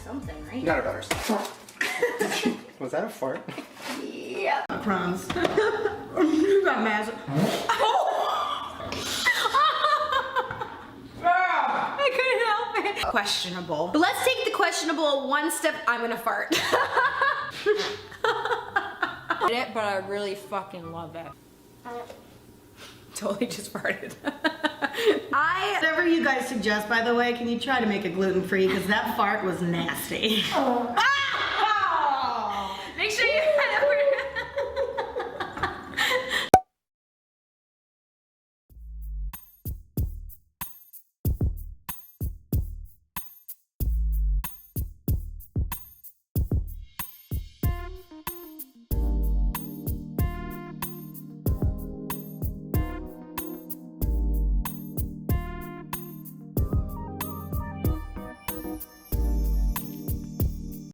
something, right? You got it, daughters. Was that a fart? Yeah. Crumbs. You got massive. I couldn't help it. Questionable. But let's take the questionable one step. I'm gonna fart. But I really fucking love it. Totally just farted. Whatever you guys suggest, by the way, can you try to make it gluten-free? Because that fart was nasty. Ah!